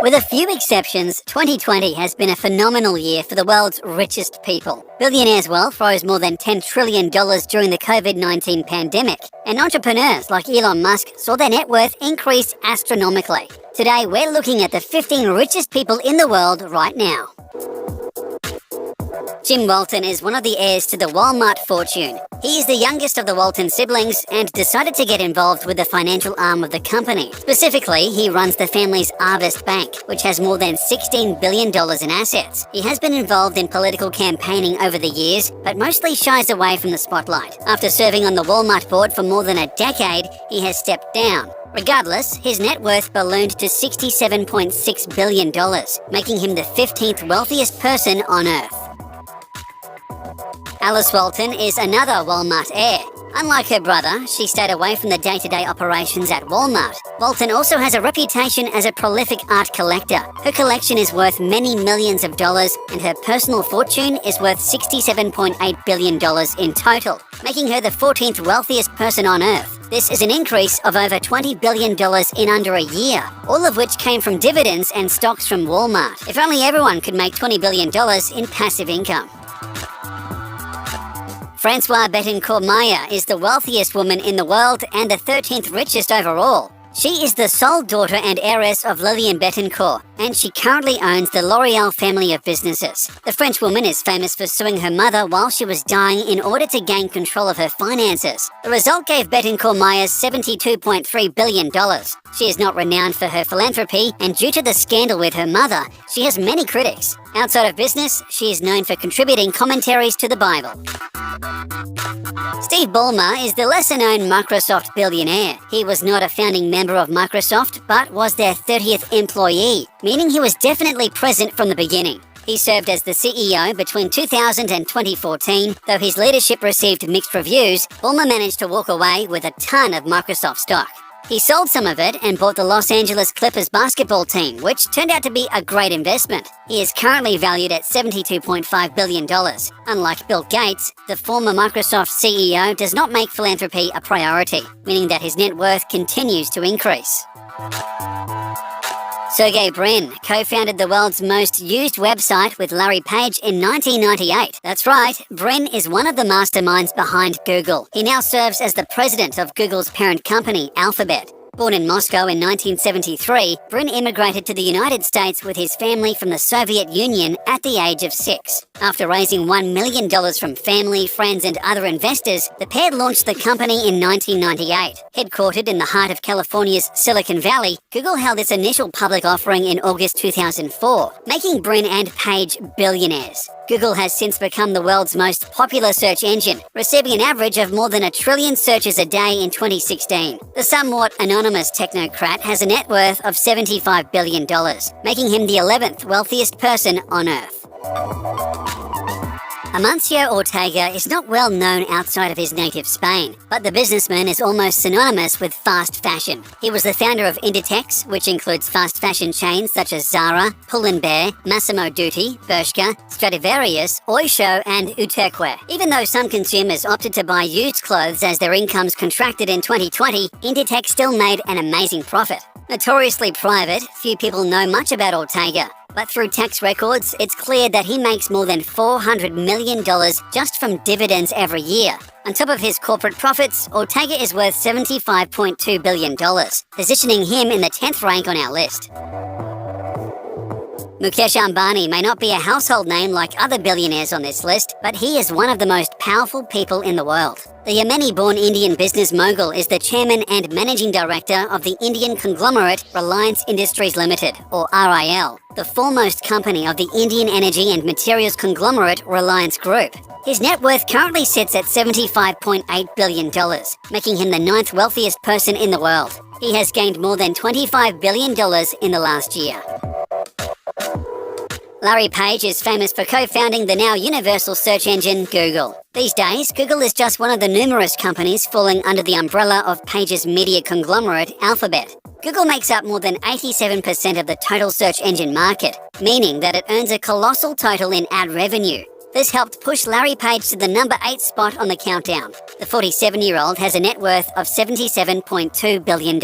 With a few exceptions, 2020 has been a phenomenal year for the world's richest people. Billionaires' wealth rose more than $10 trillion during the COVID-19 pandemic, and entrepreneurs like Elon Musk saw their net worth increase astronomically. Today, we're looking at the 15 richest people in the world right now. Jim Walton is one of the heirs to the Walmart fortune. He is the youngest of the Walton siblings and decided to get involved with the financial arm of the company. Specifically, he runs the family's Harvest Bank, which has more than $16 billion in assets. He has been involved in political campaigning over the years, but mostly shies away from the spotlight. After serving on the Walmart board for more than a decade, he has stepped down. Regardless, his net worth ballooned to $67.6 billion, making him the 15th wealthiest person on Earth. Alice Walton is another Walmart heir. Unlike her brother, she stayed away from the day-to-day operations at Walmart. Walton also has a reputation as a prolific art collector. Her collection is worth many millions of dollars, and her personal fortune is worth $67.8 billion in total, making her the 14th wealthiest person on Earth. This is an increase of over $20 billion in under a year, all of which came from dividends and stocks from Walmart. If only everyone could make $20 billion in passive income. Francoise Bettencourt-Maya is the wealthiest woman in the world and the 13th richest overall. She is the sole daughter and heiress of Lillian Bettencourt, and she currently owns the L'Oreal family of businesses. The French woman is famous for suing her mother while she was dying in order to gain control of her finances. The result gave Bettencourt-Maya $72.3 billion. She is not renowned for her philanthropy, and due to the scandal with her mother, she has many critics. Outside of business, she is known for contributing commentaries to the Bible. Steve Ballmer is the lesser-known Microsoft billionaire. He was not a founding member of Microsoft, but was their 30th employee, meaning he was definitely present from the beginning. He served as the CEO between 2000 and 2014. Though his leadership received mixed reviews, Ballmer managed to walk away with a ton of Microsoft stock. He sold some of it and bought the Los Angeles Clippers basketball team, which turned out to be a great investment. He is currently valued at $72.5 billion. Unlike Bill Gates, the former Microsoft CEO does not make philanthropy a priority, meaning that his net worth continues to increase. Sergey Brin co-founded the world's most used website with Larry Page in 1998. That's right, Brin is one of the masterminds behind Google. He now serves as the president of Google's parent company, Alphabet. Born in Moscow in 1973, Brin immigrated to the United States with his family from the Soviet Union at the age of 6. After raising $1 million from family, friends, and other investors, the pair launched the company in 1998. Headquartered in the heart of California's Silicon Valley, Google held its initial public offering in August 2004, making Brin and Page billionaires. Google has since become the world's most popular search engine, receiving an average of more than 1 trillion searches a day in 2016. The somewhat anonymous technocrat has a net worth of $75 billion, making him the 11th wealthiest person on Earth. Amancio Ortega is not well known outside of his native Spain, but the businessman is almost synonymous with fast fashion. He was the founder of Inditex, which includes fast fashion chains such as Zara, Pull & Bear, Massimo Dutti, Bershka, Stradivarius, Oysho, and Uterque. Even though some consumers opted to buy used clothes as their incomes contracted in 2020, Inditex still made an amazing profit. Notoriously private, few people know much about Ortega. But through tax records, it's clear that he makes more than $400 million just from dividends every year. On top of his corporate profits, Ortega is worth $75.2 billion, positioning him in the 10th rank on our list. Mukesh Ambani may not be a household name like other billionaires on this list, but he is one of the most powerful people in the world. The Yemeni-born Indian business mogul is the chairman and managing director of the Indian conglomerate Reliance Industries Limited, or RIL, the foremost company of the Indian energy and materials conglomerate Reliance Group. His net worth currently sits at $75.8 billion, making him the 9th wealthiest person in the world. He has gained more than $25 billion in the last year. Larry Page is famous for co-founding the now universal search engine Google. These days, Google is just one of the numerous companies falling under the umbrella of Page's media conglomerate, Alphabet. Google makes up more than 87% of the total search engine market, meaning that it earns a colossal total in ad revenue. This helped push Larry Page to the number 8 spot on the countdown. The 47-year-old has a net worth of $77.2 billion.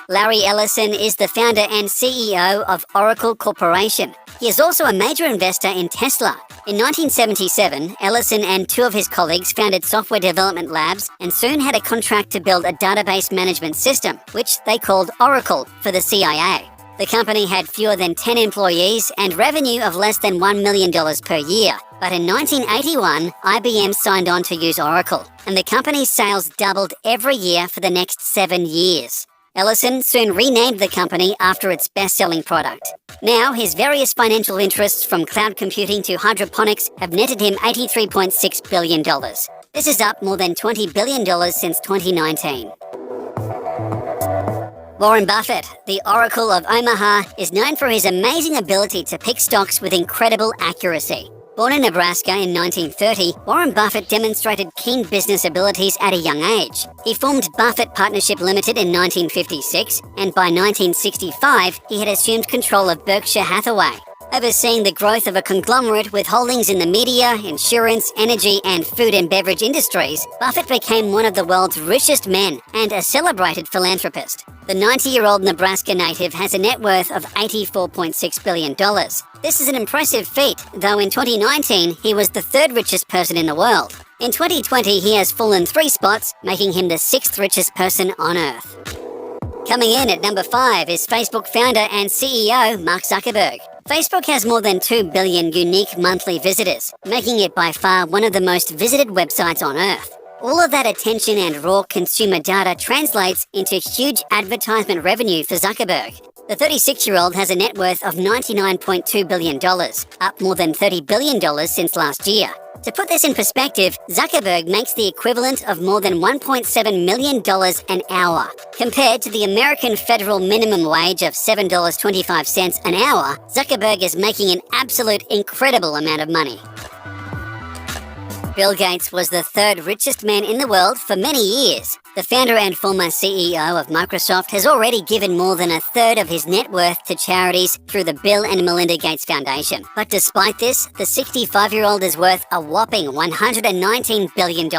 Larry Ellison is the founder and CEO of Oracle Corporation. He is also a major investor in Tesla. In 1977, Ellison and two of his colleagues founded software development labs and soon had a contract to build a database management system, which they called Oracle, for the CIA. The company had fewer than 10 employees and revenue of less than $1 million per year. But in 1981, IBM signed on to use Oracle, and the company's sales doubled every year for the next 7 years. Ellison soon renamed the company after its best-selling product. Now, his various financial interests from cloud computing to hydroponics have netted him $83.6 billion. This is up more than $20 billion since 2019. Warren Buffett, the Oracle of Omaha, is known for his amazing ability to pick stocks with incredible accuracy. Born in Nebraska in 1930, Warren Buffett demonstrated keen business abilities at a young age. He formed Buffett Partnership Limited in 1956, and by 1965, he had assumed control of Berkshire Hathaway, overseeing the growth of a conglomerate with holdings in the media, insurance, energy, and food and beverage industries. Buffett became one of the world's richest men and a celebrated philanthropist. The 90-year-old Nebraska native has a net worth of $84.6 billion. This is an impressive feat, though in 2019, he was the third richest person in the world. In 2020, he has fallen 3 spots, making him the 6th richest person on Earth. Coming in at number 5 is Facebook founder and CEO Mark Zuckerberg. Facebook has more than 2 billion unique monthly visitors, making it by far one of the most visited websites on Earth. All of that attention and raw consumer data translates into huge advertisement revenue for Zuckerberg. The 36-year-old has a net worth of $99.2 billion, up more than $30 billion since last year. To put this in perspective, Zuckerberg makes the equivalent of more than $1.7 million an hour. Compared to the American federal minimum wage of $7.25 an hour, Zuckerberg is making an absolute incredible amount of money. Bill Gates was the 3rd richest man in the world for many years. The founder and former CEO of Microsoft has already given more than 1/3 of his net worth to charities through the Bill and Melinda Gates Foundation. But despite this, the 65-year-old is worth a whopping $119 billion.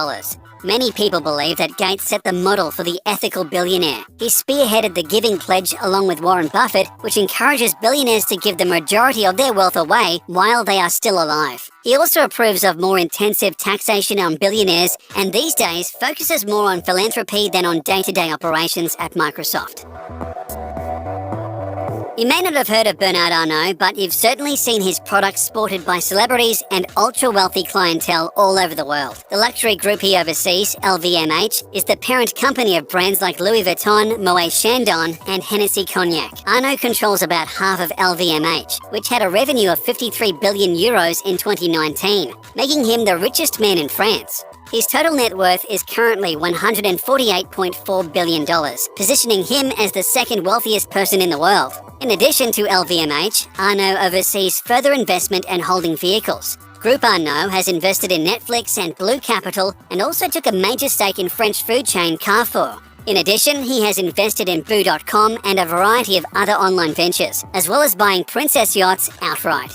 Many people believe that Gates set the model for the ethical billionaire. He spearheaded the Giving Pledge along with Warren Buffett, which encourages billionaires to give the majority of their wealth away while they are still alive. He also approves of more intensive taxation on billionaires and these days focuses more on philanthropy than on day-to-day operations at Microsoft. You may not have heard of Bernard Arnault, but you've certainly seen his products sported by celebrities and ultra-wealthy clientele all over the world. The luxury group he oversees, LVMH, is the parent company of brands like Louis Vuitton, Moet Chandon, and Hennessy Cognac. Arnault controls about half of LVMH, which had a revenue of 53 billion euros in 2019, making him the richest man in France. His total net worth is currently $148.4 billion, positioning him as the 2nd wealthiest person in the world. In addition to LVMH, Arnault oversees further investment and holding vehicles. Group Arnault has invested in Netflix and Blue Capital and also took a major stake in French food chain Carrefour. In addition, he has invested in Boo.com and a variety of other online ventures, as well as buying princess yachts outright.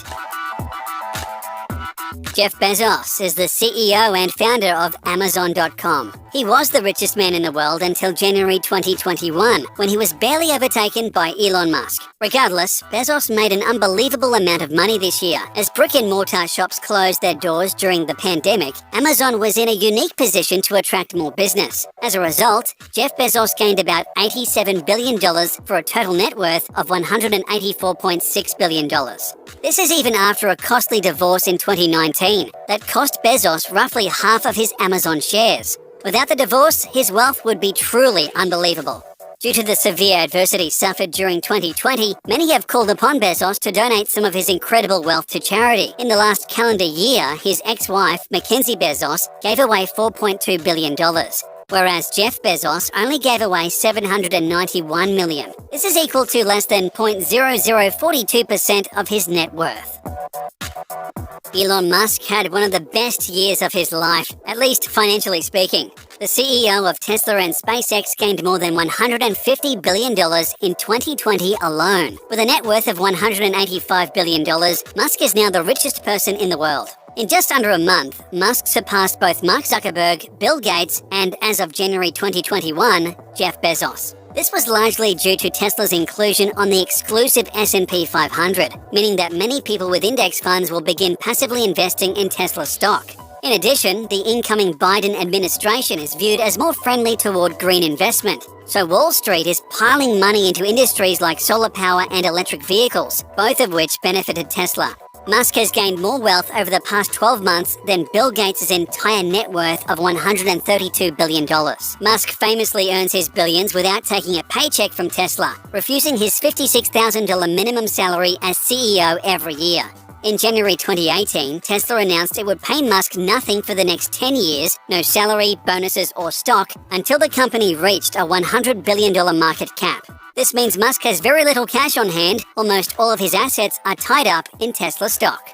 Jeff Bezos is the CEO and founder of Amazon.com. He was the richest man in the world until January 2021, when he was barely overtaken by Elon Musk. Regardless, Bezos made an unbelievable amount of money this year. As brick-and-mortar shops closed their doors during the pandemic, Amazon was in a unique position to attract more business. As a result, Jeff Bezos gained about $87 billion for a total net worth of $184.6 billion. This is even after a costly divorce in 2019 that cost Bezos roughly half of his Amazon shares. Without the divorce, his wealth would be truly unbelievable. Due to the severe adversity suffered during 2020, many have called upon Bezos to donate some of his incredible wealth to charity. In the last calendar year, his ex-wife, Mackenzie Bezos, gave away $4.2 billion, whereas Jeff Bezos only gave away $791 million. This is equal to less than 0.0042% of his net worth. Elon Musk had one of the best years of his life, at least financially speaking. The CEO of Tesla and SpaceX gained more than $150 billion in 2020 alone. With a net worth of $185 billion, Musk is now the richest person in the world. In just under a month, Musk surpassed both Mark Zuckerberg, Bill Gates, and as of January 2021, Jeff Bezos. This was largely due to Tesla's inclusion on the exclusive S&P 500, meaning that many people with index funds will begin passively investing in Tesla stock. In addition, the incoming Biden administration is viewed as more friendly toward green investment. So Wall Street is piling money into industries like solar power and electric vehicles, both of which benefited Tesla. Musk has gained more wealth over the past 12 months than Bill Gates' entire net worth of $132 billion. Musk famously earns his billions without taking a paycheck from Tesla, refusing his $56,000 minimum salary as CEO every year. In January 2018, Tesla announced it would pay Musk nothing for the next 10 years, no salary, bonuses, or stock, until the company reached a $100 billion market cap. This means Musk has very little cash on hand. Almost all of his assets are tied up in Tesla stock.